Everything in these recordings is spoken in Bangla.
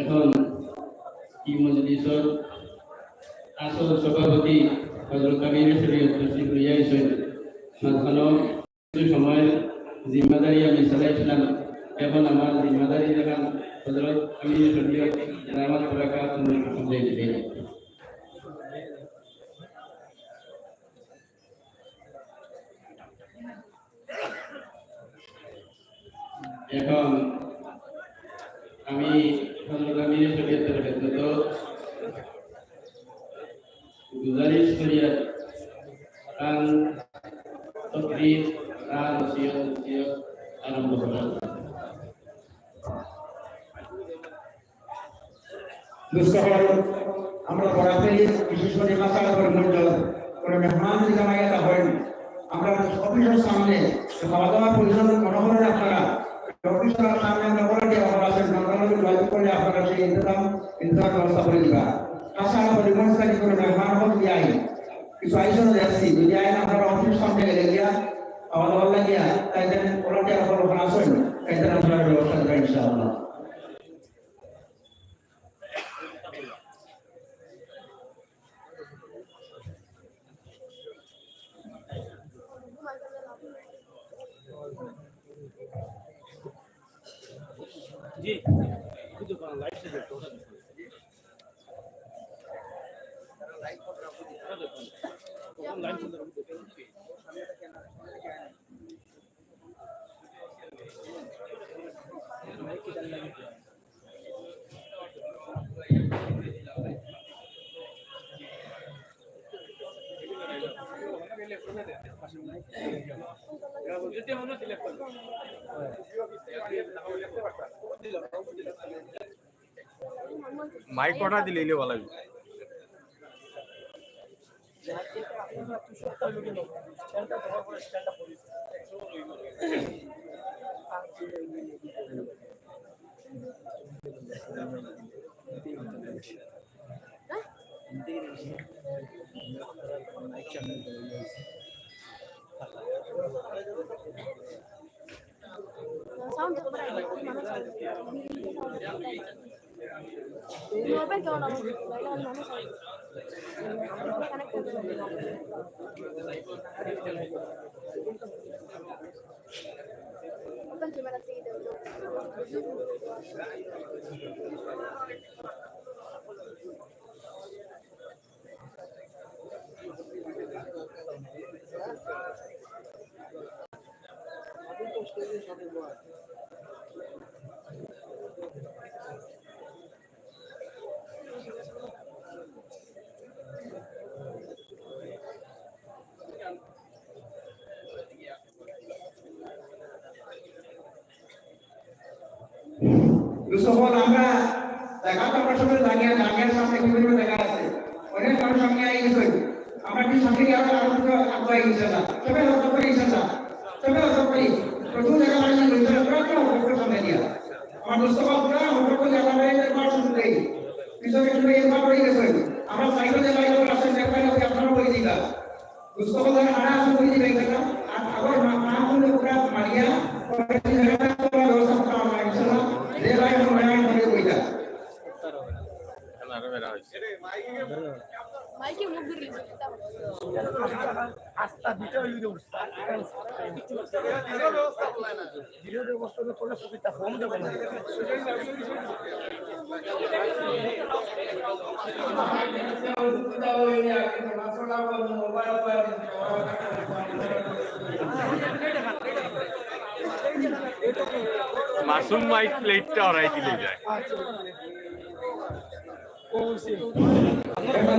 এখন এই মজলিসের আসল সভাপতি হযরত আমির শরীয়ত তশরিফ লিয়ে আইছেন। মাঝখানে কিছু সময় জিম্মাদারি আমি চালাইছিলাম, এখন আমার জিম্মাদারি দেখান হযরত আমির শরীয়ত দামাত বরকাতুহু বুঝাই দিলেন। এখন আমি হযরত আমির শরীয়তের খেদমতে गुजारिश करिए कान तकरीर कान नसीहत आरंभ करें। दोस्तों আমরা পড়াতে বিশেষ করে মাসালা করে মন্ডল করে মেহমান জামাইয়াত হয় আমরা অফিসের সামনে খাওয়া দাওয়ার পরিচালনা মনোহরের আপনারা অফিসের সামনে আমরা বলে দিয়ে আমরা আছেন নরমালি লাইভ করে আপনারা সেই ইন্তজাম ব্যবস্থা করে দিবা। মাসালা করে মনসানি করে মেহমান হল দিয়াই কিছু আইসন দেখছি যদি আইন আমরা অফিস সামনে গেলে গিয়া খাওয়া দাওয়ার লাগিয়া তাই দেন ওরাতে আপনারা ওখানে আসেন তাই দেন আপনারা ব্যবস্থা করবেন ইনশাআল্লাহ। जी कुछ लाइट से देखो लाइट से माइक पढ़ा दिले ले वाला साउंड तो बड़ा है मोबाइल क्या होना मोबाइल मानो कनेक्ट कर ओपन कैमरा से दे दो अभी तो स्टेज सामने हुआ দুশোফল আমরা দেখা করার সময় দাঁড়িয়ে সামনে বিভিন্ন দেখা আছে অনেক মানুষ সামনে আই গেছে আমরা কি সামনে আরো আগুয়াই ইনশাআল্লাহ সবাই হতো করে ইনশাআল্লাহ সবাই হতো করে প্রথম দেখা মানে ইনশাআল্লাহ পুরো সামনে দিয়া আমার দুশোফল পুরো হতো করে আমরা এর পাশ শুনতে পিছনে শুনে এর পাশ হয়ে গেছে আমরা সাইডে যে লাইন আছে দেখা হবে আপনারা বলে দিবা দুশোফল আর আনা আছে বলে দিবেন কেন আর আগর মা বলে পুরো মারিয়া করে ব্যবস্থা করা হয় ইনশাআল্লাহ ले लाइन में बयान करे कोई का মাইকে মুখ ধরে লিখে আস্তা দুটো ইউজ করছে ভিডিও ব্যবস্থা করলে সুবিধা ফোন দেবে না মাসুম মাইক প্লেটটা অরাই দিলে যায়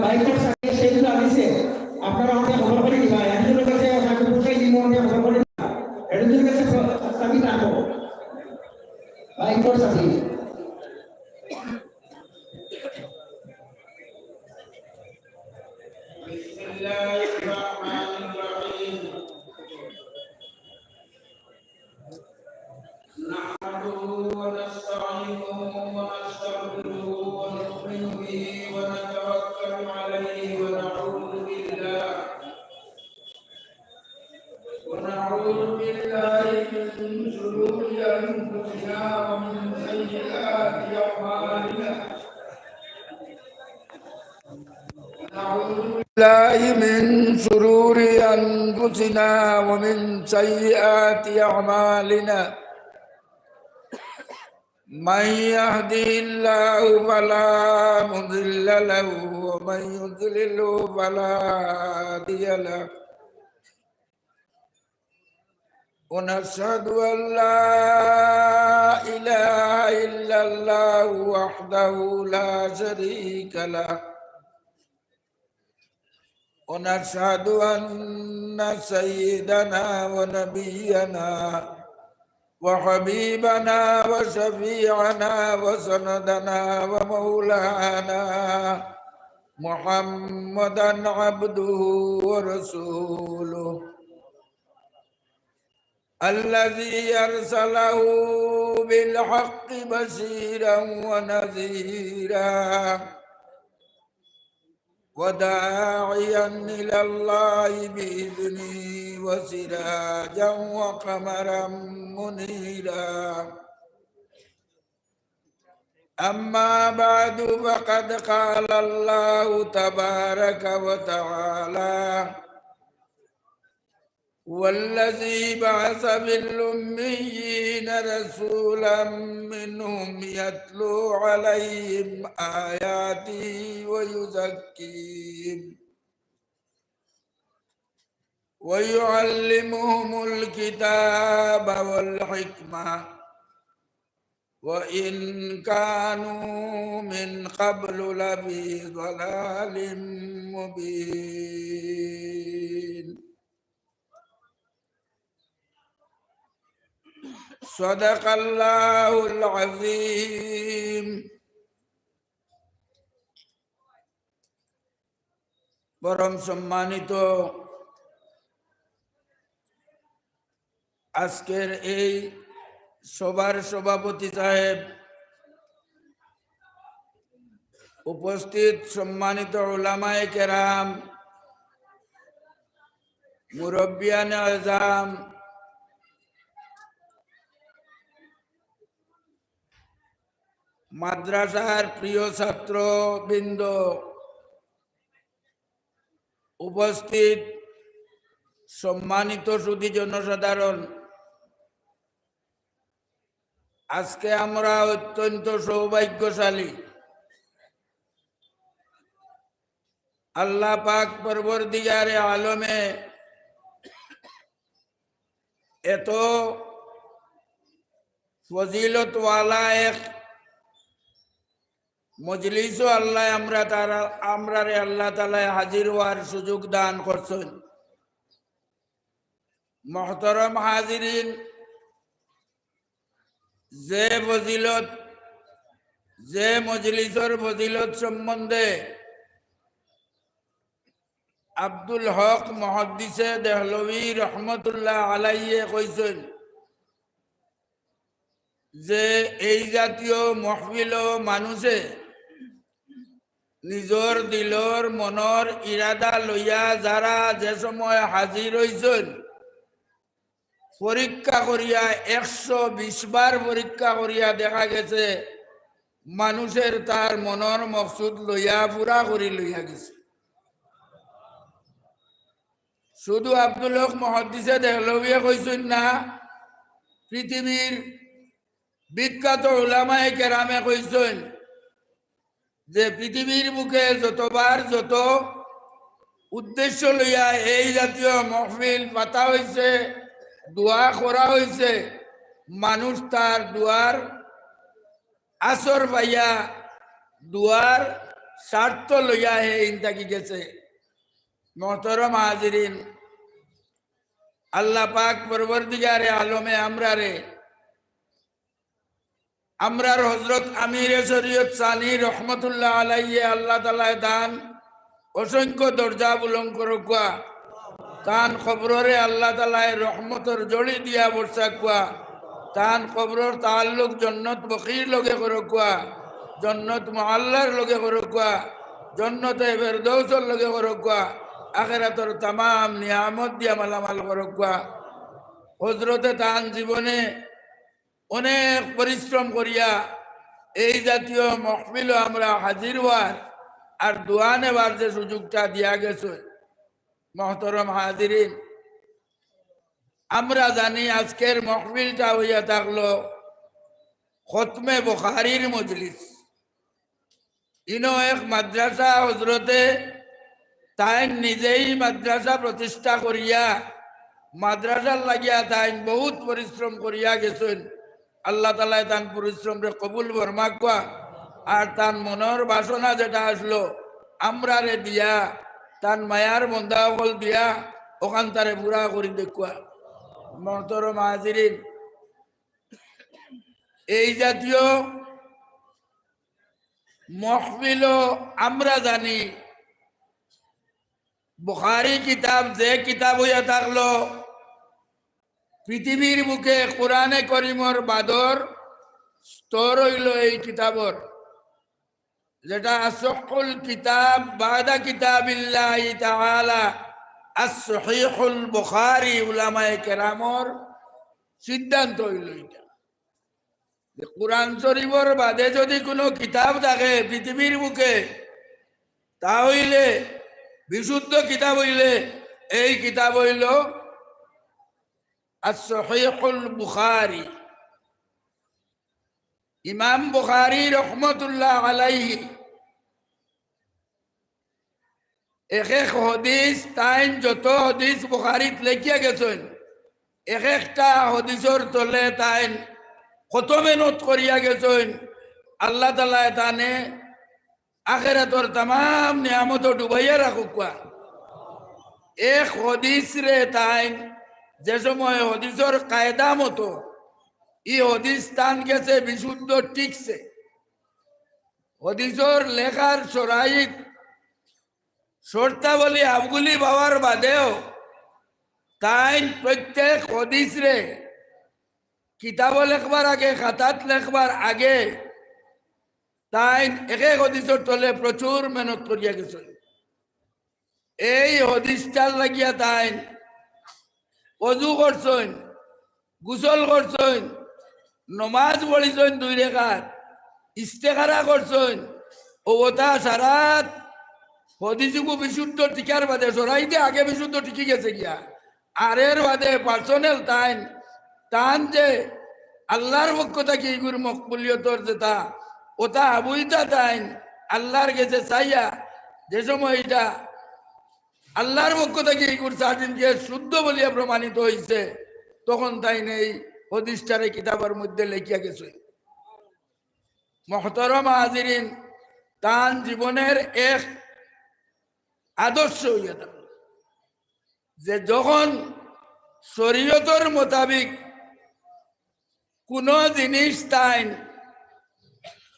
বাইকের সাথে সেইগুলো আনিছে আপনারা আমাকে খবর করে দিবা একজনের কাছে আমাকে পৌঁছাই দিব আমাকে খবর করে দিবা একজনের কাছে চাবি রাখো বাইকের সাথে نحمده ونستعينه ونستغفره ونؤمن به ونتوكل عليه ونعوذ بالله من شرور انفسنا ومن سيئات اعمالنا نعوذ بالله من شرور انفسنا ومن سيئات اعمالنا من يهده الله فلا مضل له ومن يضلل فلا هادي له ونشهد أن لا إله إلا الله وحده لا شريك له ونشهد أن سيدنا ونبينا وحبيبنا وشفيعنا وسندنا ومولانا محمدا عبده ورسوله الذي أرسله بالحق بشيرا ونذيرا وداعيا إلى الله بإذنه وسراجا وقمرا منيرا أما بعد فقد قال الله تبارك وتعالى والذي بعث بالأميين رسولا منهم يتلو عليهم آياته ويزكيهم ويعلمهم الكتاب والحكمة وإن كانوا من قبل لفي ضلال مبين صدق الله العظيم পরম সম্মানিত আজকের এই সভার সভাপতি সাহেব, উপস্থিত সম্মানিত উলামায়ে কেরাম, মুরব্বিয়ানে আযম, মাদ্রাসার প্রিয় ছাত্রবৃন্দ, উপস্থিত সম্মানিত সুধী জনসাধারণ, আজকে আমরা অত্যন্ত সৌভাগ্যশালী। আল্লাহ পাক পরবর্তীকারে আলমে এত ফজিলতওয়ালা এক মজলিস আল্লাহ আমরা আল্লাহ তাআলা হাজির হওয়ার সুযোগ দান করছেন। মুহতারাম হাজিরিন, যে ফজিলত, যে মজলিসের ফজিলত সম্বন্ধে আব্দুল হক মুহাদ্দিসে দেহলভী রহমতুল্লাহ আলাইহি কইছেন যে এই জাতীয় মাহফিল মানুষে নিজর দিলর মনর ইরাদা লইয়া যারা যে সময় হাজির হইছেন, পরীক্ষা করিয়া 120 বার পরীক্ষা করিয়া দেখা গেছে মানুষের তার মনর মকসুদ লইয়া পুরা করি লইয়া গেছে। শুধু আব্দুল হক মুহাদ্দিসে দেহলভিয়ে কইছেন না, পৃথিবীর বিখ্যাত উলামায়ে কেরামে কইছেন যে পৃথিবীর বুকে যতবার যত উদ্দেশ্য লইয়া এই জাতীয় মহফিল পাতা হয়েছে, দোয়া করা হয়েছে, মানুষ তার দুয়ার আসর পাইয়া দুয়ার স্বার্থ লইয়া হে ইনতাকি গেছে। মোহতরম হাজিরিন, আল্লাহ পাক পরবর্তীকারে আলমে আমরার হযরত আমিরে শরীয়ত সানি রহমতুল্লাহ আলাইহি আল্লাহ তাআলা দান অসংখ্য দরজা বুলন্দ করুকা, তান কবরে আল্লাহ তাআলা রহমতর জড়ি দিয়া বর্ষাকুয়া, তান কবরর তাল্লুক জন্নত বকির লগে করুকা, জন্নত মুআল্লার লগে করুকা, জন্নতে ফেরদৌসর লগে করুকা, আখিরাতর तमाम নিয়ামত দিয়া মালামাল করুকা। হযরতে তান জীবনে অনেক পরিশ্রম করিয়া এই জাতীয় মহফিল আমরা হাজির হওয়ার আর দোয়া নেবার যে সুযোগটা দিয়া গেছে। মোহতরম হাজিরিন, আমরা জানি আজকের মহফিলটা হইয়া থাকলো খতমে বুখারীর মজলিস। ইনো এক মাদ্রাসা হযরতে তাই নিজেই মাদ্রাসা প্রতিষ্ঠা করিয়া মাদ্রাসার লাগিয়া তাই বহুত পরিশ্রম করিয়া গেছেন। আল্লাহ তাআলা তান পরিশ্রম রে কবুল ফরমাকুয়া, আর তান মনের বাসনা যেটা আসলো আমরা রে দিয়া, তান মায়ার বন্ধা হল দিয়া ওখান তারে পুরা করি দেখুয়া। মোহতরম হাজিরিন, এই জাতীয় মহফিল আমরা জানি বুখারী কিতাব যে কিতাব হইয়া থাকলো পৃথিবীর বুকে কোরআনে করিমর বাদর স্তর হইল এই কিতাবর, যেটা আসহুল কিতাব বাদা কিতাবিল্লাহি তাআলা as-সহিহুল বুখারী। উলামায়ে কেরামর সিদ্ধান্ত হইল এটা যে কোরআন শরীফের বাদে যদি কোনো কিতাব থাকে পৃথিবীর বুকে, তা হইলে বিশুদ্ধ কিতাব হইলে এই কিতাব হইল as-সহিহুল বুখারী। ইমাম বুখারী রহমতুল্লাহ আলাইহি এক এক হদিস তাইন যত হদিস বুখারীত লেখিয়া গেছেন, এক একটা হদিসের তলে তাইন কত মেহনত করিয়া গেছেন। আল্লাহ তাআলা তানে আখিরাতর तमाम নিয়ামত ডুবাইয়া রাখুকা। এক হদিস রে তাইন যে সময় হদিসের কায়দা মতো ই হদিস তান গেছে বিশুদ্ধ টিকছে, হদিসের লেখার সরাইত শর্তাবলী আবগুলি বাবার বাদেও তাই প্রত্যেক হদিস রে কিতাব লেখবার আগে, খাতাত লেখবার আগে তাই এক এক হদিসের তলে প্রচুর মেহনত করিয়া গেছে। এই হদিসটার লাগিয়া তাই অজু করছেন, গোসল করছেন, নমাজ পড়িছেন 2 রাকাত, ইস্তেখারা করছেন, ওটা সারাত হদিসুকু বিশুদ্ধ টিকার বাদে সরাইতে আগে বিশুদ্ধ টিকি গেছে গিয়া, আর এর বাদে পার্সোনাল তান যে আল্লাহর পক্ষ থেকে এইগুর মকবুলিয়তর যেটা ওটা আবুইতা তাইন আল্লাহর গেছে চাইয়া যে সময় এটা আল্লাহর পক্ষ থেকে এইগুর সার্টিফিকে শুদ্ধ বলিয়া প্রমাণিত হয়েছে, তখন তাই এই হদিসটারে কিতাবের মধ্যে লেখিয়া গেছে। মোহতরম হাজিরিন, তান জীবনের এক আদর্শ হইয়া থাকে যে যখন শরীয়তের মোতাবিক কোন জিনিস তাই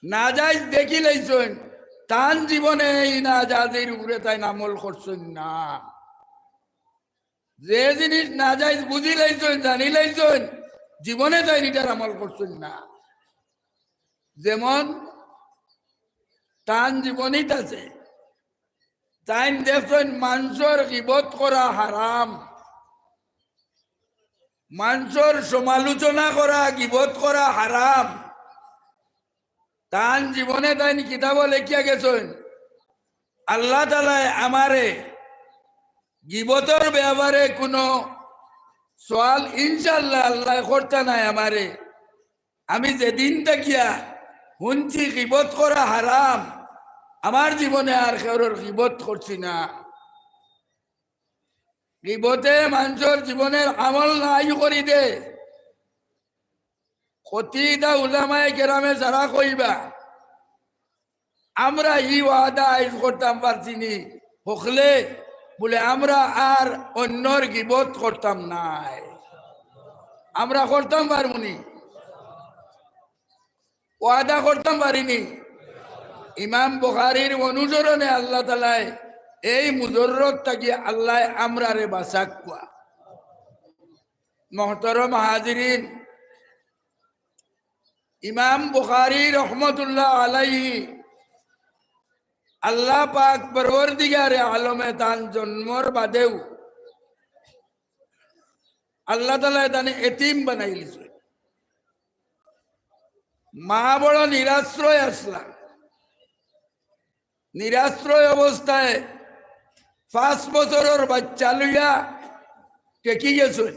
নাজাইজ দেখি লাইছেন, তান জীবনে এই নাজাইজের উপরে তাই আমল করছেন না। যে জিনিস নাজাইজ বুঝি লাইছেন, জানি লাইছেন, জীবনে তাই এটার আমল করছেন না। যেমন তান জীবনীত আছে, তাই দেখছেন মানুষের গীবত করা হারাম, মানুষের সমালোচনা করা, গীবত করা হারাম। তান জীবনে তাই কিতাব লেখিয়া গেছেন, আল্লাহ তাআলা আমারে গিবতর ব্যাপারে কোনো সওয়াল ইনশাল্লাহ আল্লাহ করতে নাই আমারে। আমি যেদিন তাকিয়া শুনছি গিবত করা হারাম, আমার জীবনে আর কারোর গিবত করছি না। গিবতে মানুষের জীবনের আমল নাই করি দে। খতিদা উলামায়ে কেরামে যারা কইবা আমরা ই ওয়াদা আইজ করতাম পারছি নি হকলে বলে আমরা আর অন্যর গিবত করতাম নাই। আমরা করতাম পারবনি, ওয়াদা করতাম পারিনি। ইমাম বুখারীর অনুসরণে আল্লাহ তাআলা এই মুজররত থাকি আল্লাহ আমরারে বাঁচাক কোয়া। মুহতারাম হাজিরিন, ইমাম বুখারী রহমতুল্লাহ আলাইহি আল্লাহ পাক পরওয়ারদিগারে আলমে তান জন্মর বাদেও আল্লাহ তাআলা তানে এতিম বানাইলিছে। মা বড় নিরাশ্রয় আসলা। নিরাশ্রয় অবস্থায় 5 বছরের বাচ্চা লইয়া টেকি গেছেন।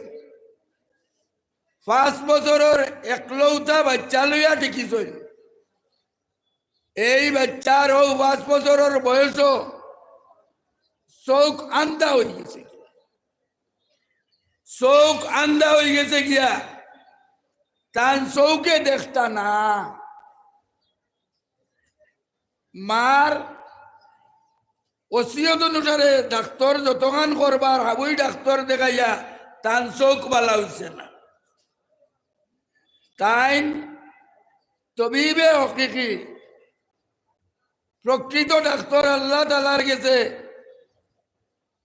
5 বছরের একলৌতা বাচ্চা লইয়া টেকিছেন। এই বাচ্চার 5 বছরের বয়স চোখ আন্ধা হয়ে গেছে। চোখ আন্ধা হয়ে গেছে গিয়া তার চৌকে দেখতা না। মার ওসিয়ত অনুসারে ডাক্তার যতক্ষণ করবার হাবুই ডাক্তার দেখাইয়া তার চোখ বালা হইছে না। তাই তবিবে হকিকি প্রকৃত ডাক্তার আল্লাহ তাআলার গেছে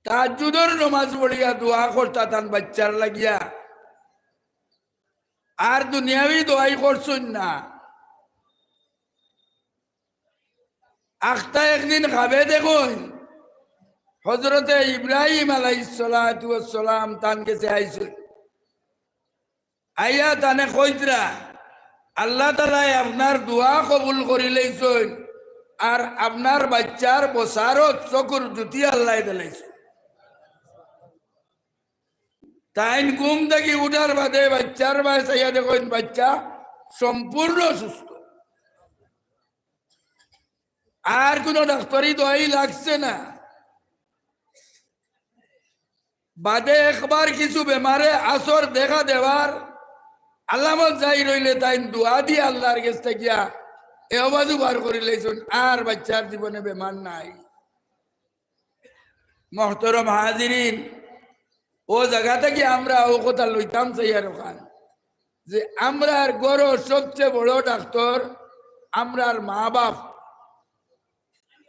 তাহাজ্জুদের নামাজ পড়িয়া দোয়া করতা তান বাচ্চার লাগিয়া। আর দুনিয়াবি দোয়াই করছুন না। আখতা একদিন খাবে দেখুন হজরতে ইব্রাহিম আলাইহিস সালাতু ওয়াস সালাম তান গেছে আইছে। আইয়া তানে কইতরা আল্লাহ তাআলা আপনার দোয়া কবুল করি লইছেন আর আপনার বাচ্চার বসারত চকুর জুতি আল্লাহ দিলাইছে। তাইন ঘুম থেকে উঠার বাদে বাচ্চার বয়স আইয়া দেখুন বাচ্চা সম্পূর্ণ সুস্থ। আর কোন ডাক্তারি দোয়াই লাগছে না। বাদে একবার কিছু বেমারে আসর দেখা দেওয়ার আলামত যাই রইলে তাই দোয়া দিয়ে আল্লাহর কাছে গিয়া এ অবাজু বার করে লইছেন। আর বাচ্চার জীবনে বেমার নাই। মুহতারাম হাজিরিন, ও জায়গা থেকে আমরা ও কথা লইতাম চাইয়ার ওখান যে আমরার গড় সবচেয়ে বড় ডাক্তার আমরার মা বাপ।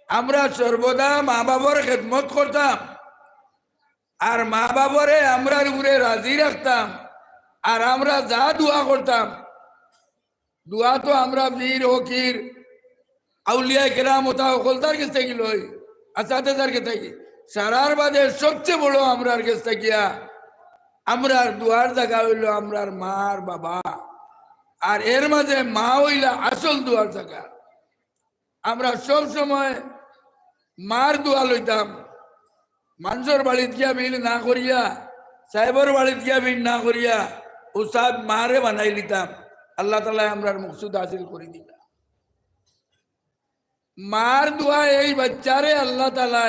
আমরা সর্বদা মা বাবার খেদমত করতাম আর মা বাবারে আমরার উপরে রাজি রাখতাম। আর আমরা যা দোয়া করতাম দোয়া তো আমরা বীর হকির আউলিয়া কেরাম ওটা সকলতার কাছ থেকে লই আসাতেজার কাছ থেকে সারার বাদে সবচেয়ে বড় আমরার কাছ থেকে আমরার দোয়ার জায়গা হইল আমরার মার বাবা। আর এর মাঝে মা হইলা আসল দোয়ার জায়গা। আমরা সব সময় মার দোয়া লইতাম। মানুষের বাড়িত গিয়া বিল না করিয়া সাহেবের বাড়িত গিয়া বিল না করিয়া উসাদ মারে বানাই লিতাম। আল্লাহ তাআলা আমরার মকসুদ হাসিল করে দিতা। মার দোয়া এই বাচ্চারে আল্লাহ তাআলা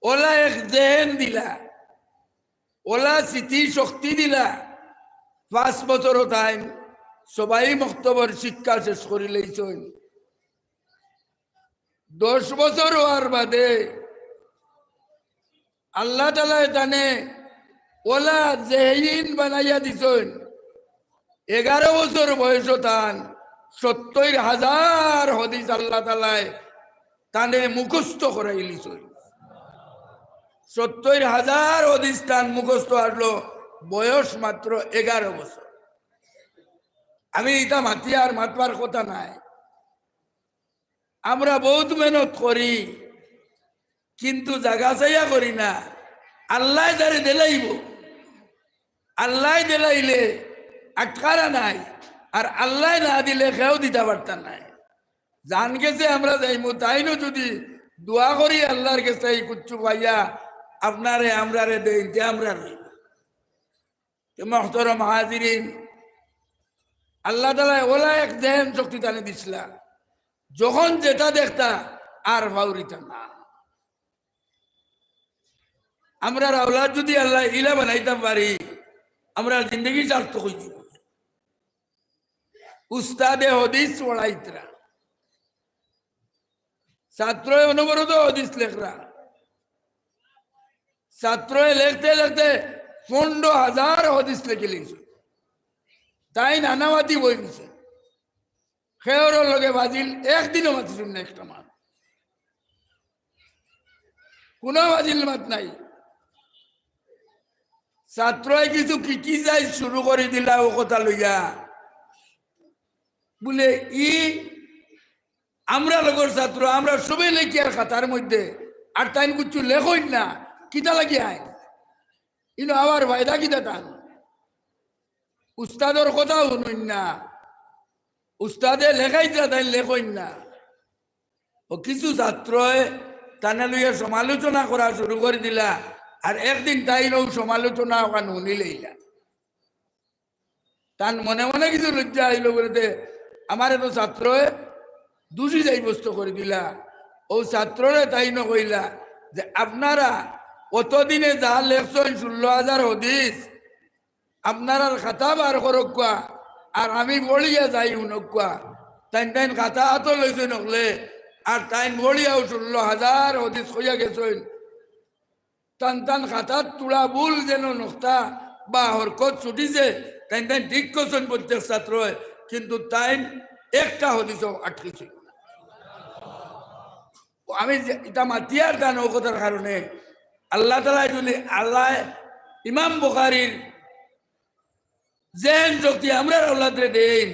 ওলা এক জেহেন দিলা, ওলা স্মৃতি শক্তি দিলা। 5 বছর তাই সবাই মক্তবর শিক্ষা শেষ করে লইছেন। 10 বছর হওয়ার বাদে আল্লাহ তাআলা জানে ওলা জেহিন বানাইয়া দিছেন। 11 বছর বয়স তান 70,000 হাদিস আল্লাহ তাআলা তানে মুখস্থ করাই লিছেন। 70,000 হাদিস তান মুখস্থ আসলো বয়স মাত্র 11 বছর। আমি এটা মাতিয়ার মাতবার কথা নাই। আমরা বহুত মেহনত করি কিন্তু জায়গা চাইয়া করি না। আল্লাহ যারে দিলাইব, আল্লাহ দিলাইলে আটকারা নাই। আর আল্লাহ না দিলে কেউ দিতে পারতাম নাই। জান গেছে আমরা যাইমু তাইনও যদি দোয়া করি আল্লাহর কাছে কুচ্ছু পাইয়া আপনারে আমরারে দেন তে আমরা মহতরম হাজিরিন, আল্লাহ তালা ওলা এক জেহেন শক্তি টানে দিছিলা, যখন যেটা দেখতা আর ভাউরিতা না। আমরা আওলাদ যদি আল্লাহ ইলা বানাইতাম পারি, আমরা জিন্দগি সার্থক হয়ে যাব। উস্তাদে হদিস পড়াইতরা, ছাত্র অনবরত হদিস লেখরা, ছাত্র লেখতে লেখতে 15,000 হদিস লিখে লিখছে। তাই নানাবাতি বই দিছে, খেয়র লগে বাজিল একদিনও মাতি শুন না, একটা মাত কোন বাজিল মাত নাই। ছাত্রই কিছু কি যাই শুরু করে দিলা ও কথা লইয়া, বলে আমরা লগর ছাত্র, আমরা সবাই লেখি আর খাতার মধ্যে, আর তাই কিছু লেখই না, কিতা লাগি আয় ইনো আবার ভাইদা কিতা টান, উস্তাদর কথা শুনুন না, উস্তাদে লেখাইতা তাই লেখই না। ও কিছু ছাত্র টানা লইয়া সমালোচনা করা শুরু করে দিলা, আর একদিন তাই নৌ সমালোচনা ওখান শুনিলেইলা, তার মনে মনে কিছু লজ্জা আইল বলতে আমার এত ছাত্র দোষী সাব্যস্ত করে দিলা। ও ছাত্ররে তাই ন কইলা যে আপনারা অতদিনে যা লেখছেন 16,000 হদিস, আপনারা খাতা বার করক, আর আমি বলিয়া যাই উনক, তাই তাই খাতা হাত লইছে নকলে, আর তাই বলিয়াও 16,000 হদিস হইয়া গেছেন। টান টান খাতার তুলা ভুল যেন নকতা বা হরকত ছুটিছে, তাই তাই ঠিক করছেন প্রত্যেক ছাত্র, কিন্তু তাই একটা হদিসও আটকেছিল না। আমি এটা মাতিয়ার গান ও কথার কারণে আল্লাহ তালা যদি আল্লাহ ইমাম বুখারীর জেহেন শক্তি আমরা আল্লাহরে দেন,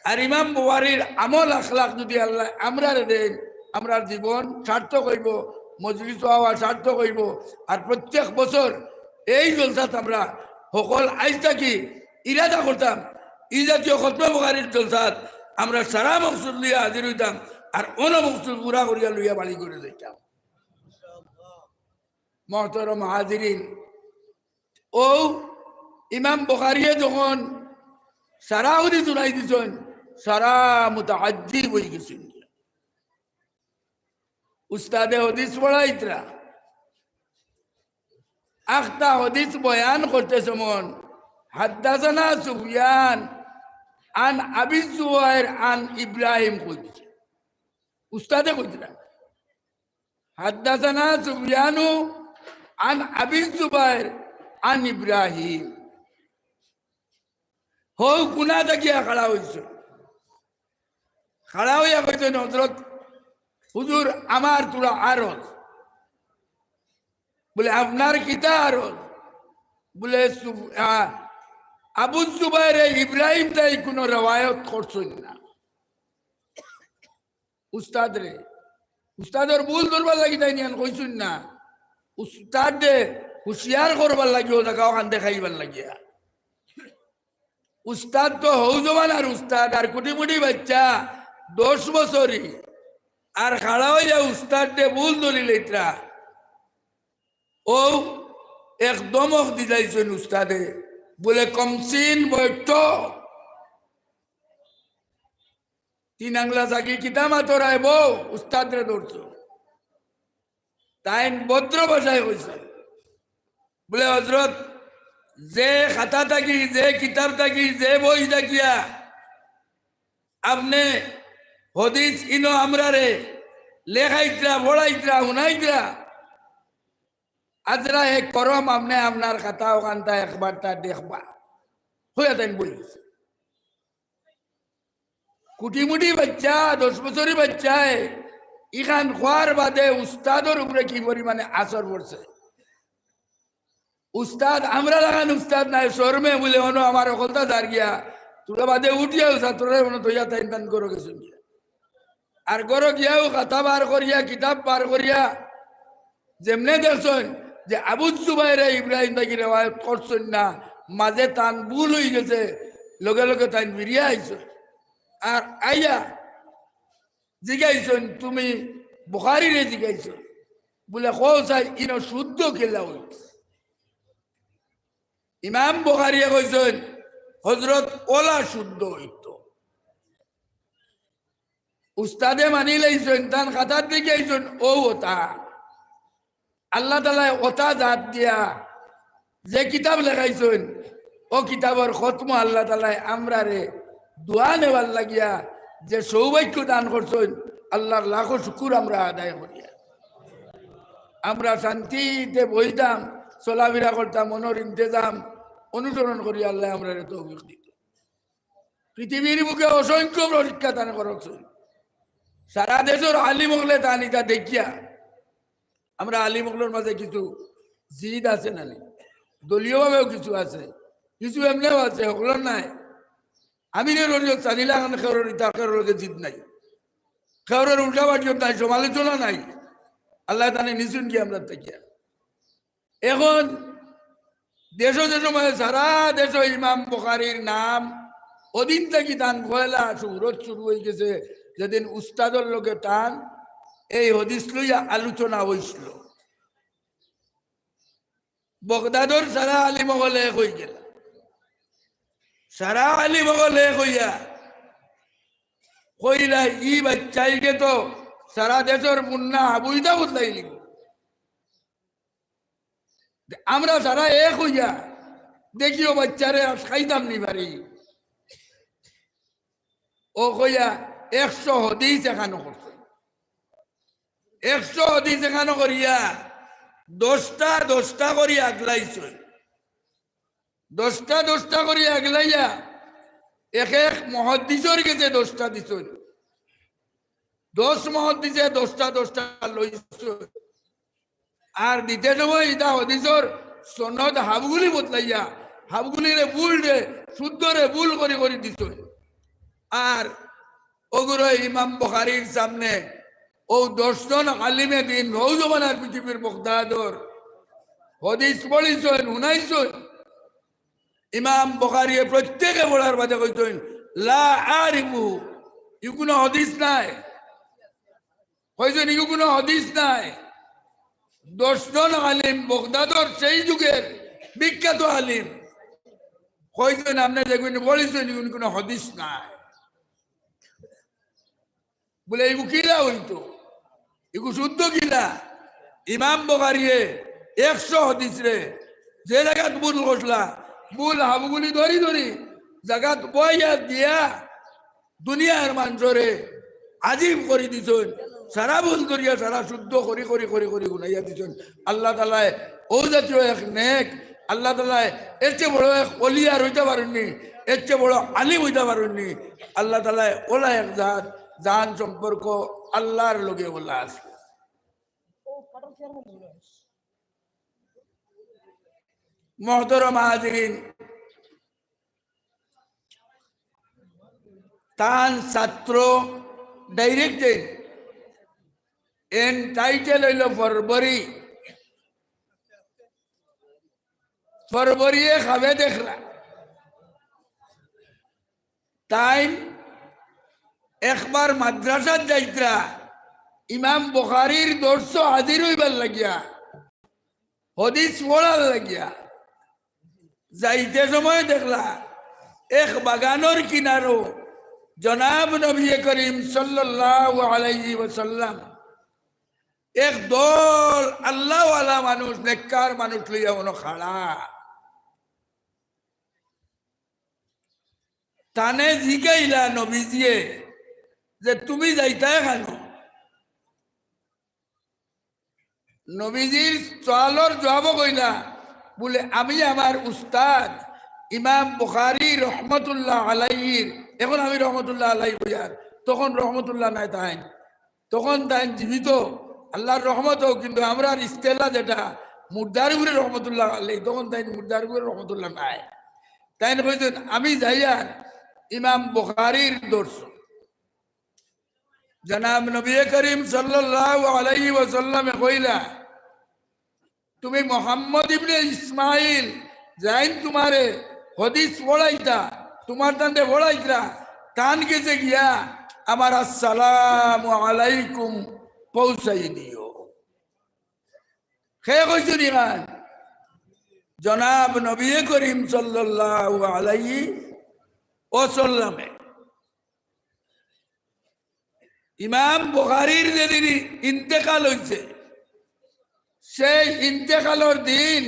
আর ইমাম বুখারীর আমল আখলাক যদি আল্লাহ আমরা দেন, আমরা জীবন সার্থক হইব, মজলিস হওয়া সার্থক হইব। আর প্রত্যেক বছর এই জলসাত আমরা সকল আইজ থাকি ইরাদা করতাম, ই জাতীয় খতমে বুখারীর জলসাত আমরা সারা মকসুদ লইয়া হাজির হইতাম, আর অন্য মকসুদ পুরা করিয়া লইয়া বাড়ি করে দিতাম। মহতরম হাজিরিন, ও ইমাম বুখারী যখন সারা হদিস শুনাই দিছেন, সারা মুতাআজ্জিব হয়ে গেছেন। উস্তাদে হদিস পড়াইতরা আখতা হদিস বয়ান করতে সমন হাদ্দাসানা সুফিয়ান আন আবি যুবাইর আন ইব্রাহিম কইছে, উস্তাদে কইতরা হাদ্দাসানা সুফিয়ানু আন আবি যুবাইর আন ইব্রাহিম। হৌ কুনা দেখিয়া খাড়া হয়েছে, খাড়া হইয়া কইছেন হযরত হুজুর আমার তোরা আরজ, বলে আপনার কিতা আরজ, বলে আবু যুবাইর ইব্রাহিম তাই কোন রওয়ায়ত করছেন না। উস্তাদ রে, উস্তাদের ভুল ধরবার লাগি তাই নিয়ান কইছেন না, উস্তাদ দে হুশিয়ার করবার লাগি ও জায়গা ওখান দেখাইবার লাগিয়া। উস্তাদ তো হৌ জমানার উস্তাদ, আর কোটি কোটি বাচ্চা 10 বছরই, আর খাড়া হইয়া উস্তাদ দে ভুল ধরিল ইতরা, ও একদম দিলাইছেন উস্তাদে, বলে কমসিন বৈঠ 3 আংলা সাকি কিতা মাতরায় বউ উস্তাদ রে ধরছ। তাই ভদ্র ভাষায় কইছে, বলে হজরত যে খাতা থাকি, যে কিতাব থাকি, যে বই থাকিয়া আপনি হদিস ইনো আমরা রে লেখাইতরা, পড়াইতরা, শুনাইতরা, আজরা এক করম আপনি আপনার খাতা ওখানটা একবার তা দেখবা হইয়া তাই বলিস। কুটিমুটি বাচ্চা 10 বছরের বাচ্চায় ইখান খোয়ার বাদে উস্তাদর উপরে কি পরিমাণে আসর পড়ছে। উস্তাদ আমরা লাগান উস্তাদ নাই শর্মে বলে হনো আমার অকলতা দাঁড় গিয়া তোরা বাদে উঠিয়াও ছাত্ররা মনে তৈয়া তাই তান করো গেছেন, আর করো গিয়াও খাতা বার করিয়া কিতাব বার করিয়া যেমনে দেখছেন যে আবু যুবাইরে ইব্রাহিম তাকে রেওয়ায়ত করছেন না, মাঝে তান ভুল হয়ে গেছে, লগে লগে তাই ফিরিয়া আইছ, আর আইয়া জিগাইছেন তুমি বুখারীরে জিগাইছ, বলে কোসাই ইন শুদ্ধ কেলা হইত ইমাম বুখারী কইছেন হযরত ওলা শুদ্ধ হইত উস্তাদে মানি লাইছেন তান খাতার দিকে আইছেন ও ওতা আল্লাহ তাআলা ওতা জাত দিয়া যে কিতাব লেখাইছেন ও কিতাবের খতম আল্লাহ তাআলা আমরা রে দোয়া নেওয়ার লাগিয়া যে সৌভাগ্য দান করছেন আল্লাহর লাখো শুকুর আমরা আদায় করি আমরা শান্তিতে বইতাম চলাফেরা করতাম মনের ইন্তজাম অনুসরণ করি আল্লাহ আমরা তৌফিক দিত পৃথিবীর বুকে অসংখ্য পরীক্ষা দান করছেন সারা দেশের আলিম হলে তানিটা দেখিয়া আমরা আলিম হলের মাঝে কিছু জিদ আছে নানি দলীয়ভাবেও কিছু আছে কিছু এমনিও আছে হকলের নাই আমি চানিলা খান খেউরের ইতা খেউরের জিদ নাই খেউরের উল্টা বাটিও নাই সমালোচনা নাই আল্লাহ তানে নিচুন কি আমরা দেখিয়া এখন দেশ দেশ সারা দেশ ইমাম বুখারীর নাম ওদিন থেকে টান পয়লা সুরত শুরু হয়ে গেছে যেদিন উস্তাদর লোকে টান এই হদিস লইয়া আলোচনা হয়েছিল বগদাদর সারা আলী মগল এক হয়ে গেল সারা আলী মগল এক হইয়া কইলা ই বাচ্চাইকে তো সারা দেশের মুন্না আবুইদা বদলাই লিখ আমরা সারা এক হইয়া দেখিও বাচ্চারে খাইতাম নি পারি ও কইয়া 100 হদিস এখানো করছে 100 হদিস এখানো করিয়া 10টা করিয়া আগলাইছে 10টা করিয়া আগলাইয়া এক এক মুহাদ্দিসের কাছে 10টা দিছে 10 মুহাদ্দিসে 10টা লইছে আর দিতে সময় ইটা হদিসের সনদ হাবগুলি বদলাইয়া হাবগুলিরে ভুল রে শুদ্ধ রে ভুল করে করে দিছে আর ওগুলো ইমাম বুখারীর সামনে ও 10 জন আলিমে দিন নৌজমানার পৃথিবীর বগদাদর হদিস পড়িছেন শুনাইছেন ইমাম বুখারী প্রত্যেকে বলার বাদে কইছেন লা আরিফু ইগুনো হদিস নাই কইছেন ইগুনো হদিস নাই 10 জন আলিম বগদাদর সেই যুগের বিখ্যাত আলিম কইছেন আপনি দেখবেন বলেছেন ইগুন কোনো হদিস নাই বলে এগু কিলা হইতো এগু শুদ্ধ কিলা ইমাম বুখারী 100 হদিস রে যে জায়গাত ভুল করলা ভুল হাবগুলি ধরি ধরি জায়গাত বইয়া দিয়া দুনিয়ার মানুষরে আজিব করে দিছেন সারা ভুল করিয়া সারা শুদ্ধ করি করি করি করি গুনাইয়া দিছেন আল্লাহ তাআলা ও জাতীয় এক নেক আল্লাহ তাআলা এর চেয়ে বড় এক ওলিয়া হইতে পারেননি এর চেয়ে বড় আলিম হইতে পারেননি আল্লাহ তাআলা ওলা এক জাত জান সম্পর্ক আল্লাহর লগে ওলা আছে মুহতারাম হাজিরিন তান ছাত্র ডাইরেক্ট এন টাইটেল হইল ফরবরি খাবে দেখলা তাই একবার মাদ্রাসার যাইত্রা ইমাম বুখারীর দর্শ হাজির হইবার লাগিয়া হদিস পড়ার লাগিয়া যাইতে সময় দেখলা এক বাগানোর কিনারো জনাব নবী করিম সাল্লাল্লাহু আলাইহি ওয়াসাল্লাম এক দল আল্লাহওয়ালা মানুষ নেককার মানুষ লইয়া মনো খাড়া তানে জিগাইলা নবীজিয়ে যে তুমি যাইতা কেন নবীজির সওয়ালের জবাব কইলা বলে আমি আমার উস্তাদ ইমাম বুখারী রহমতুল্লাহ আলাইহির এখন আমি রহমতুল্লাহ আলাইহি বইয়ার তখন রহমতুল্লাহ নাই তাই তখন তাই জীবিত আল্লাহর রহমত হোক কিন্তু আমরা ইস্তেলা যেটা মুর্দার উপরে রহমতুল্লাহ আলাইহি তখন তাই মুর্দার উপরে রহমতুল্লাহ নাই তাই কইছেন আমি যাইয়ার ইমাম বুখারীর দর্শ জনাব নবী করিম সাল্লাল্লাহু আলাইহি ওয়াসাল্লাম কইলা তুমি মোহাম্মদ ইবনে ইসমাইল যাইন তোমারে হদিস পড়াইতা তোমার তান্ডে পড়াইতরা তান গেছে গিয়া আমার আসসালামু আলাইকুম পৌঁছাই দিও খে কইছুন ইখান জনাব নবী করিম সাল্লাল্লাহু আলাইহি ওয়াসাল্লামে ইমাম বুখারীর যেদিন ইন্তেকাল হইছে সেই ইন্তেকালের দিন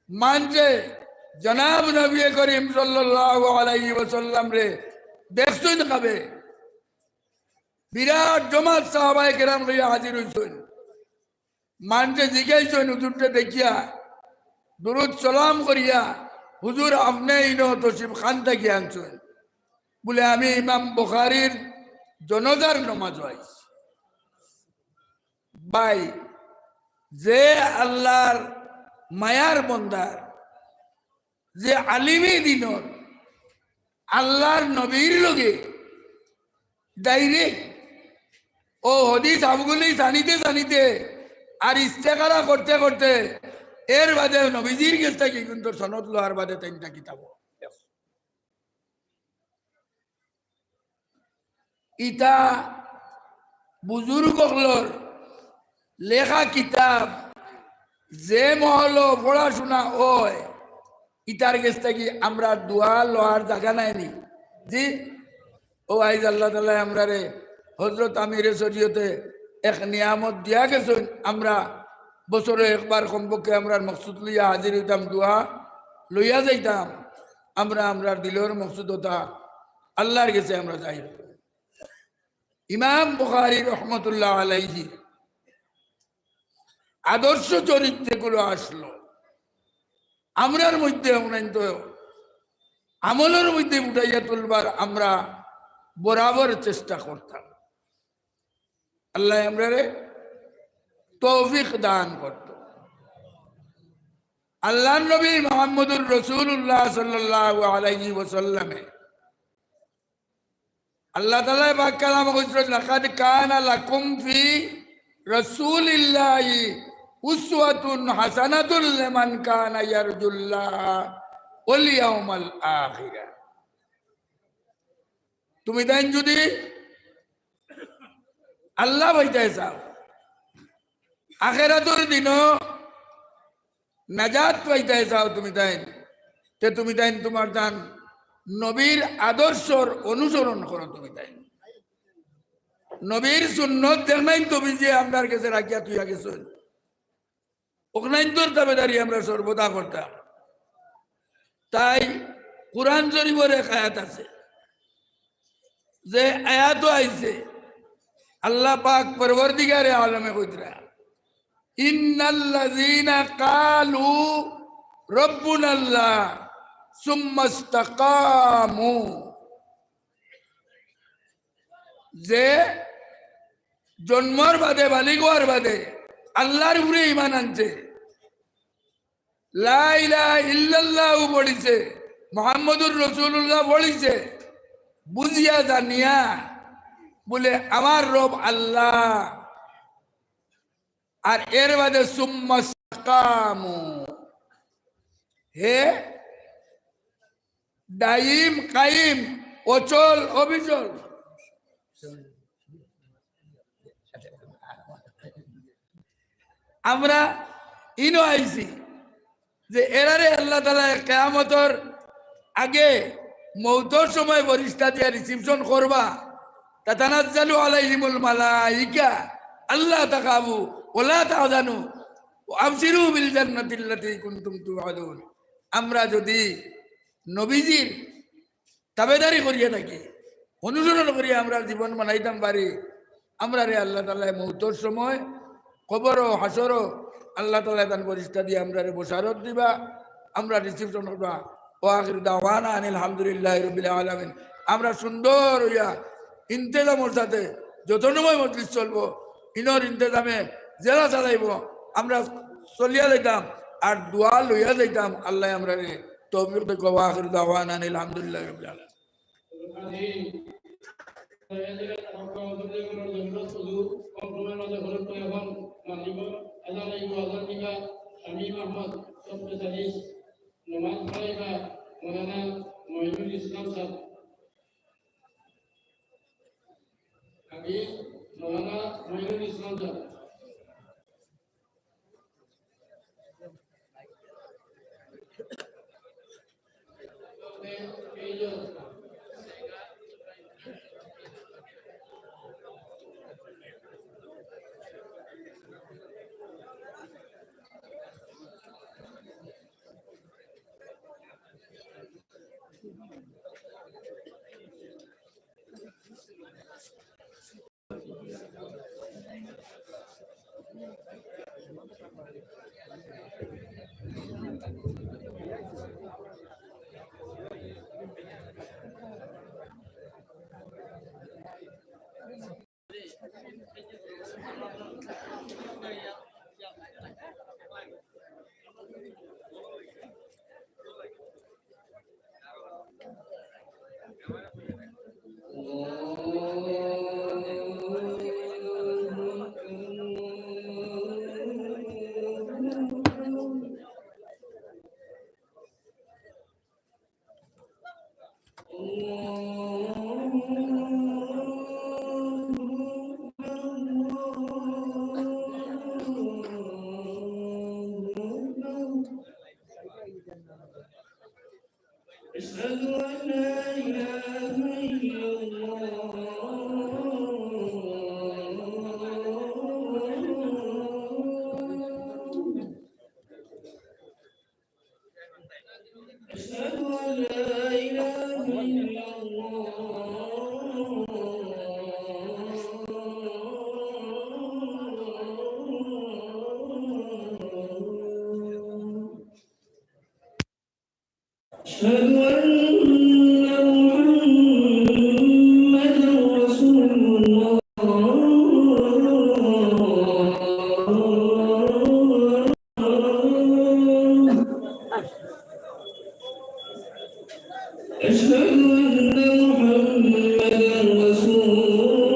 মানছে জনাব নবী করিম সাল্লাল্লাহু আলাইহি ওয়াসাল্লাম রে দেখছুন কবে বিরাট জমাত সাহাবায়ে কেরাম লইয়া হাজির হইছেন মানছে জিজ্ঞাসন হুজুরকে দেখিয়া দুরুদ সালাম করিয়া হুজুর আপনি ইনো তসিফ খান থেকে আনছেন বলে আমি ইমাম বুখারীর জনাজার নামাজ হইছি ভাই যে আল্লাহর মায়ার বন্দার যে আলিমে দিনর আল্লাহর নবীর লগে ডাইরেক্ট ও হদিস আবগুলি জানিতে জানিতে আর ইস্তেকারা করতে করতে এর বাদে নবীজির কাছে কি কিন্তু সনদ লোহার বাদে তিনটা কিতাব ইটা বুজুর্গগুলোর লেখা কিতাব যে মহল পড়াশোনা হয় ইটার কাছ থেকে আমরা দোয়া লোহার জায়গা নাইনি জি ও আইজ আল্লাহ তাআলা আমরা রে হযরত আমিরে শরীয়তে এক নিয়ামত দিয়া গেছেন আমরা বছরে একবার কমপক্ষে আমরা মকসুদ লইয়া হাজির হইতাম দোয়া লইয়া যাইতাম আমরা দিলের মকসুদ হতা আল্লাহর কাছে আমরা যাই ইমাম বুখারী রহমতুল্লাহ আলাইহি আদর্শ চরিত্রগুলো আসলো আমরার মধ্যে অনন্ত আমলের মধ্যে উঠাইয়া তুলবার আমরা বরাবর চেষ্টা করতাম আল্লাহ আমরারে তৌফিক দান করত আল্লাহ নবী মুহাম্মদুর রাসূলুল্লাহ সাল্লাল্লাহু আলাইহি ওয়াসাল্লামে আল্লাহ তাআলা পাক কালামে কইছেন লাকাদ কানা লাকুম ফি রাসূলিল্লাহি উসওয়াতুন হাসানাতুল লিমান কানা ইয়ারজুল্লাহ ওয়াল ইয়াউমাল আখিরা তুমি দেন যদি আল্লাহ বইতে চাও আখিরাতের দিনও নাজাত পাইতে চাও তুমি তাই তোমার দান নবীর আদর্শর অনুসরণ করো তুমি তাই নবীর সুন্নত দেখনাই তুমি যে আমরার কাছে রাখিয়া তুই আগে চল ওখানে তোর দাবেদারি আমরা সর্বদা করতাম তাই কুরআন শরীফের এক আয়াত আছে যে আয়াত আইছে আল্লাহ পাক পরবর্তীকারে আলমে কইতরা ইন্নাল্লাযীনা ক্বালু রব্বুনাল্লাহ সুম্মা ইসতাকামু যে জন্মর বাদে বালিগোয়ার বাদে আল্লাহর উপরে ঈমান আনছে লা ইলাহা ইল্লাল্লাহ পড়িছে মুহাম্মদুর রাসূলুল্লাহ পড়িছে বুঝিয়া জানিয়া বলে আমার রব আল্লাহ আর এর বাদে সুম্মা ইসতাকামু হে দাইম কাইম অচল অবিচল আমরা ইনো আইছি যে এরারে আল্লাহ তাআলা কিয়ামতের আগে মৌতর সময় ফেরেশতা দিয়া রিসিপশন করবা তাতানাজ্জালু আলাইহিমুল মালাইকা আল্লাহ তাকাবু ওয়ালা তাহজানু আবশিরু বিল জান্নাতিল্লাতী কুনতুম তুআদুন আমরা যদি নবীজির তাবেদারি করিয়া থাকি অনুসরণ করিয়া আমরা জীবন বানাইতাম পারি আমরা রে আল্লাহ তাআলা মৌতর সময় কবর ও হাসর আল্লাহ তাআলা দান ফেরেশতা দিয়ে আমরা রে বশারত দিবা আমরা রিসিপশন করবা ওয়া আখিরু দাওয়ানা আনিল হামদুলিল্লাহি রাব্বিল আলামিন আমরা সুন্দর হইয়া ইন্তেজামের সাথে যত সময় মজলিস চলবো ইনর ইন্তেজামে জেলা চালাইব আমরা চলিয়া যাইতাম আর দোয়া লইয়া যাইতাম আল্লাহ আমরা রে তৌফিক দেব ওয়া আখিরু দাওয়ানা আনিল হামদুলিল্লাহি রাব্বিল আলামিন আমি মোহাম্মদ সপ্তচালিশ নমাজ পড়াইবা মৌলানা মঈনুল ইসলাম সাহেব আমি মৌলানা মঈনুল ইসলাম সাহেব أشهد أن لا إله إلا الله أشهد أن لا إله إلا الله أشهد أن محمدا رسول الله أشهد أن محمدا رسول الله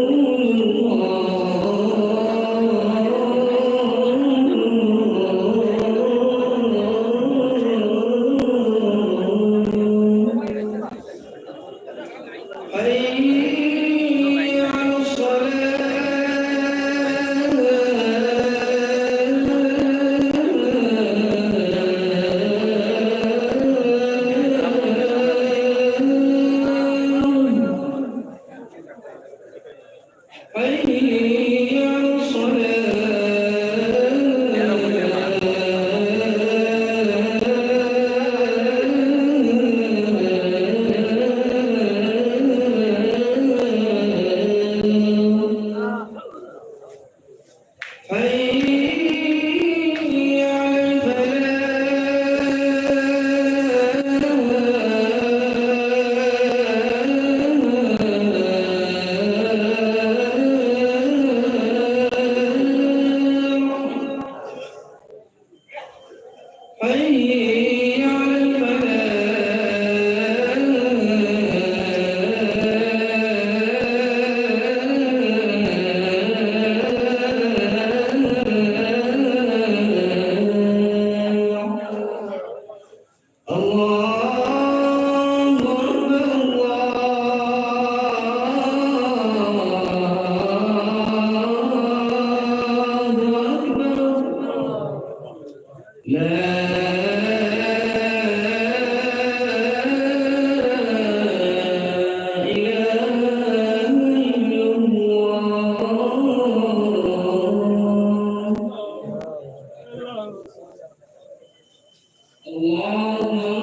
حي على الصلاة حي على الصلاة حي على الفلاح حي على الفلاح الله أكبر الله أكبر لا إله إلا الله الله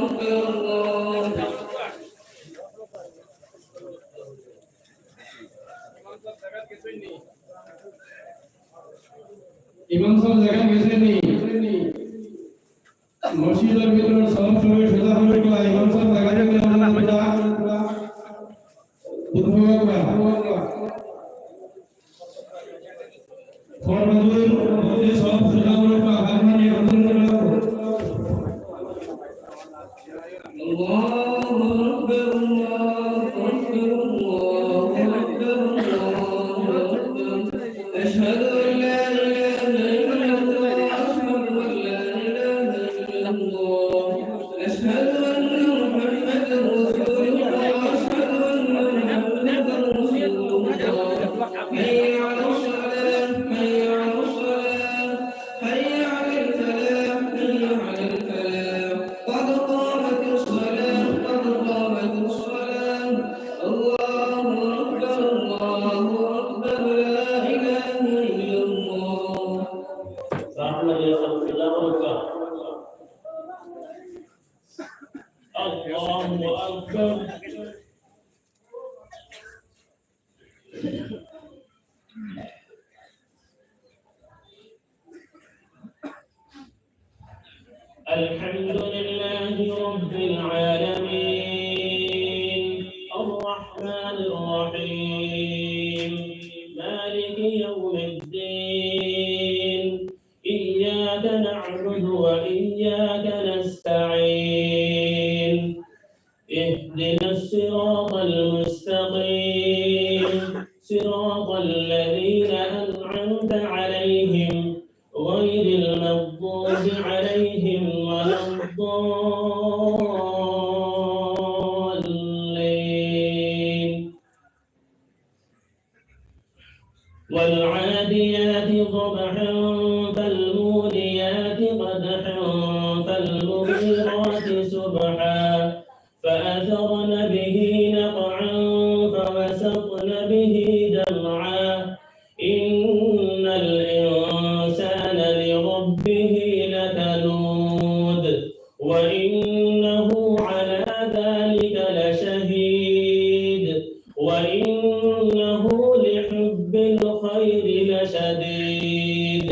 أكبر ইমাম সাহেব জায়গা গেছেন নি মসজিদের ভিতরে সব সময় সোজা হয়ে গেল ইমাম সাহেব জায়গা থেকে আমরা ফরমাজুর যে সব সোজা হয়ে গেল হাত নিয়ে বন্ধ করে الله أكبر الله أكبر الله أكبر الله أكبر أشهد أن لا إله إلا الله أشهد أن لا إله إلا الله أشهد أن محمدا رسول الله أشهد أن محمدا رسول الله حي على الصلاة حي على الصلاة حي على الفلاح حي على الفلاح قد قامت الصلاة قد قامت الصلاة الله أكبر الله أكبر لا إله إلا الله सामने ये सब खिलाफत का अल्लाहु अकबर الحمد لله رب العالمين الرحمن الرحيم مالك يوم الدين إياك نعبد وإياك نستعين اهدنا الصراط المستقيم صراط الذين أنعمت عليهم غير المغضوب عليهم ولا الضالين والعاديات ضبحا فالموريات قدحا فالمغيرات سبحا فأثرن به نقعا فوسطن به جمعا إن الإنسان لربه لكنود وإنه على ذلك لشهيد وإنه لحب الخير لشديد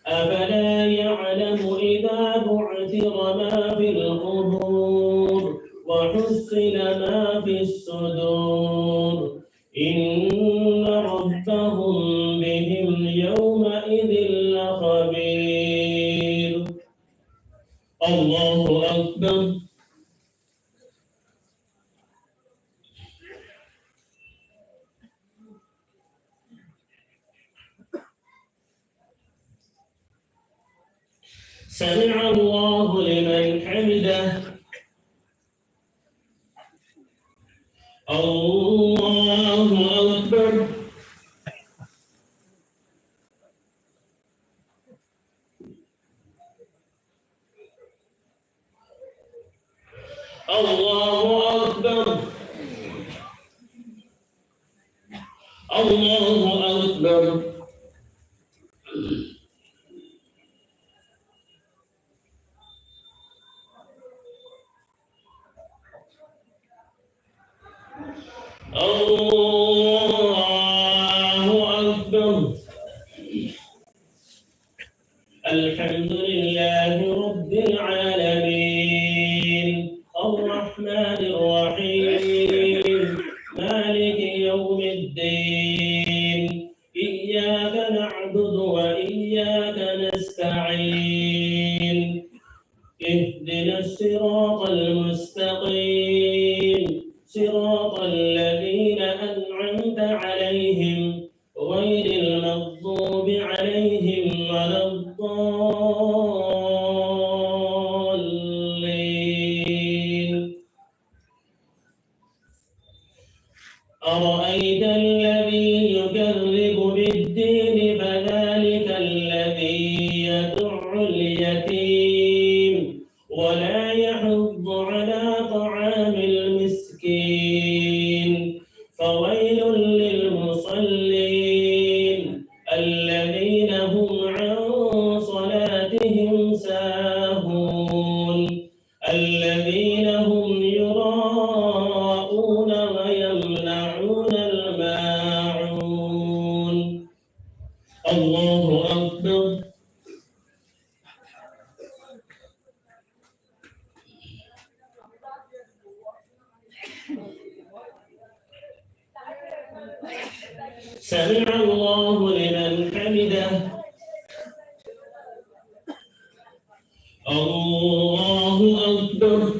أفلا يعلم إذا بعثر ما في القبور وحصل ما في الصدور إن ربهم بهم يومئذ لخبير الله أكبر سمع الله لمن حمده الله أكبر الله أكبر الله أكبر الله أكبر الحمد لله رب العالمين الرحمن الرحيم مالك يوم الدين إياك نعبد وإياك نستعين اهدنا الصراط المستقيم صراط الذين أنعمت عليهم غير المغضوب عليهم ولا الضالين أرأيت الذي يكذب بالدين فذلك الذي يدع اليتيم ولا يحض على طعام المسكين فويل للمصلين الذين هم عن صلاتهم ساهون الذين هم يراءون ويمنعون الماعون الله أكبر سمع الله لمن حمده الله أكبر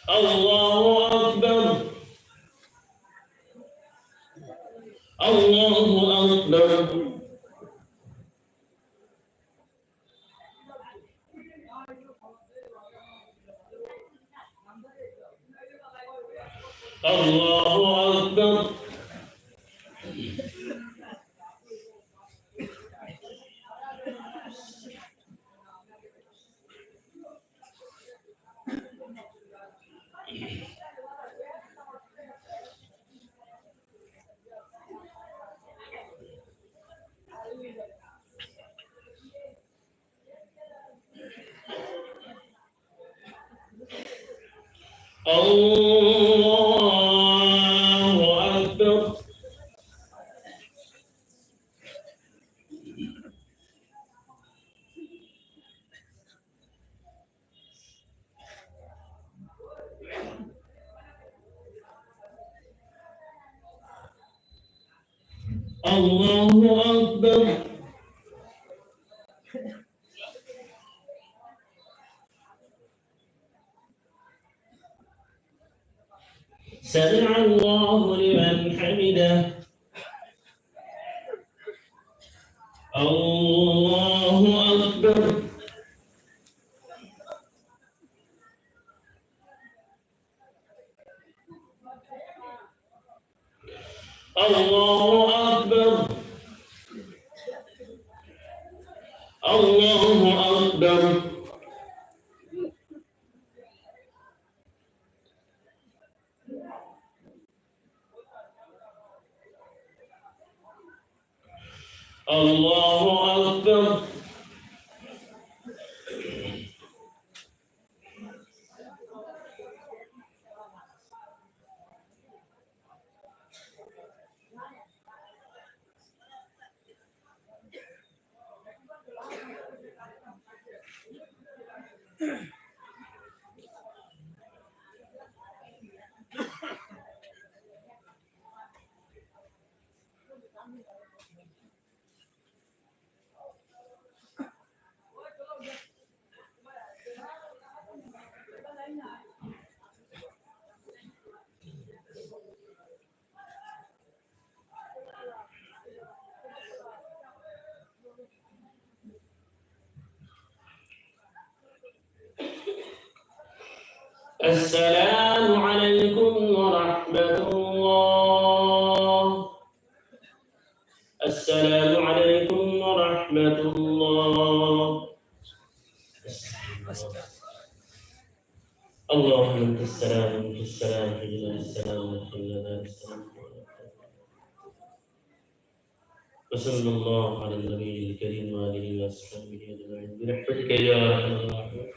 الله أكبر الله أكبر الله أكبر الله الله أكبر سمع الله لمن حمده الله أكبر الله أكبر الله أكبر الله أكبر السلام عليكم ورحمة الله السلام عليكم ورحمة الله اللهم أنت السلام وأنت السلام حينا السلام وحينا السلام وصلى الله على النبي الكريم وآله وصحبه أجمعين برحمتك يا أرحم الراحمين.